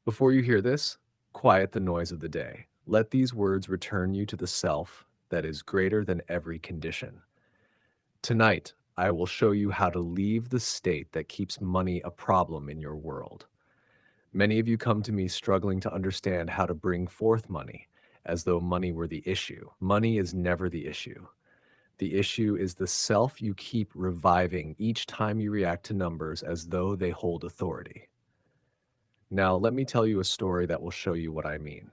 Before you hear this, quiet the noise of the day. Let these words return you to the self that is greater than every condition. Tonight, I will show you how to leave the state that keeps money a problem in your world. Many of you come to me struggling to understand how to bring forth money, as though money were the issue. Money is never the issue. The issue is the self you keep reviving each time you react to numbers as though they hold authority. Now, let me tell you a story that will show you what I mean.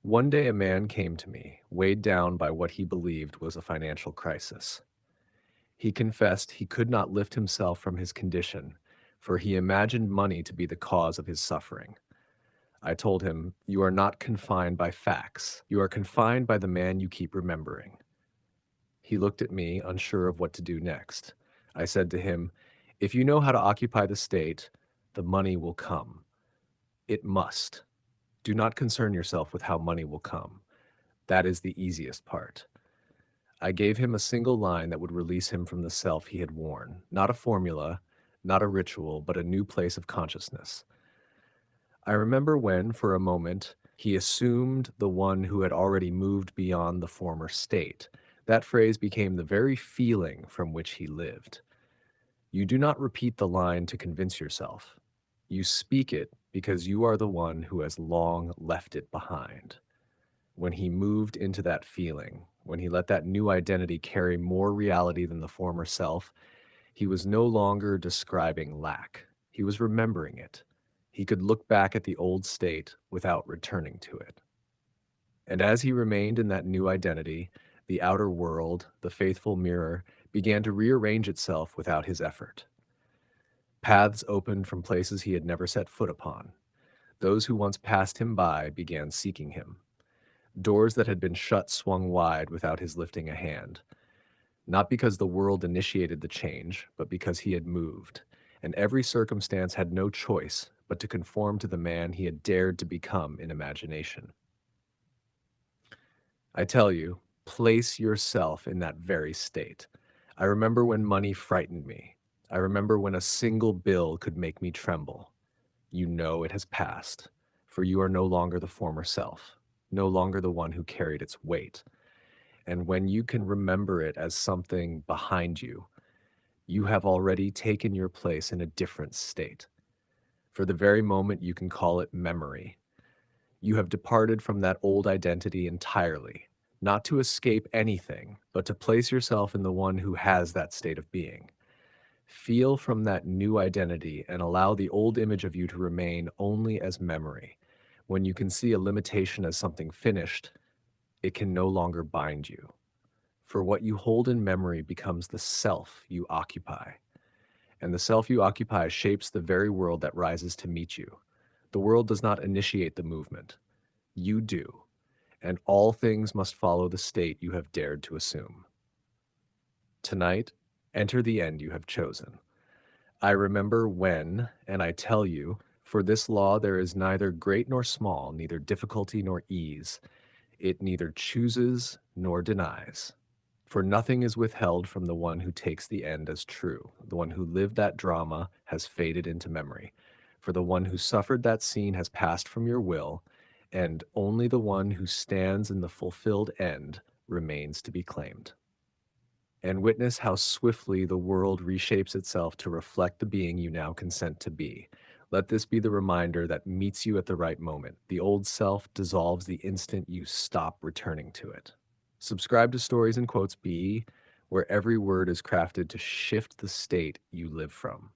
One day, a man came to me, weighed down by what he believed was a financial crisis. He confessed he could not lift himself from his condition, for he imagined money to be the cause of his suffering. I told him, "You are not confined by facts. You are confined by the man you keep remembering." He looked at me, unsure of what to do next. I said to him, "If you know how to occupy the state, the money will come. It must. Do not concern yourself with how money will come. That is the easiest part." I gave him a single line that would release him from the self he had worn. Not a formula, not a ritual, but a new place of consciousness. I remember when, for a moment, he assumed the one who had already moved beyond the former state. That phrase became the very feeling from which he lived. You do not repeat the line to convince yourself. You speak it because you are the one who has long left it behind. When he moved into that feeling, when he let that new identity carry more reality than the former self, he was no longer describing lack. He was remembering it. He could look back at the old state without returning to it. And as he remained in that new identity, the outer world, the faithful mirror, began to rearrange itself without his effort. Paths opened from places he had never set foot upon. Those who once passed him by began seeking him. Doors that had been shut swung wide without his lifting a hand. Not because the world initiated the change, but because he had moved, and every circumstance had no choice but to conform to the man he had dared to become in imagination. I tell you, place yourself in that very state. I remember when money frightened me. I remember when a single bill could make me tremble. You know it has passed, for you are no longer the former self, no longer the one who carried its weight. And when you can remember it as something behind you, you have already taken your place in a different state. For the very moment, you can call it memory. You have departed from that old identity entirely, not to escape anything, but to place yourself in the one who has that state of being. Feel from that new identity and allow the old image of you to remain only as memory. When you can see a limitation as something finished, it can no longer bind you. For what you hold in memory becomes the self you occupy. And the self you occupy shapes the very world that rises to meet you. The world does not initiate the movement. You do. And all things must follow the state you have dared to assume. Tonight, enter the end you have chosen. I remember when, and I tell you, for this law there is neither great nor small, neither difficulty nor ease. It neither chooses nor denies. For nothing is withheld from the one who takes the end as true. The one who lived that drama has faded into memory. For the one who suffered that scene has passed from your will, and only the one who stands in the fulfilled end remains to be claimed. And witness how swiftly the world reshapes itself to reflect the being you now consent to be. Let this be the reminder that meets you at the right moment. The old self dissolves the instant you stop returning to it. Subscribe to Stories and Quotes BE, where every word is crafted to shift the state you live from.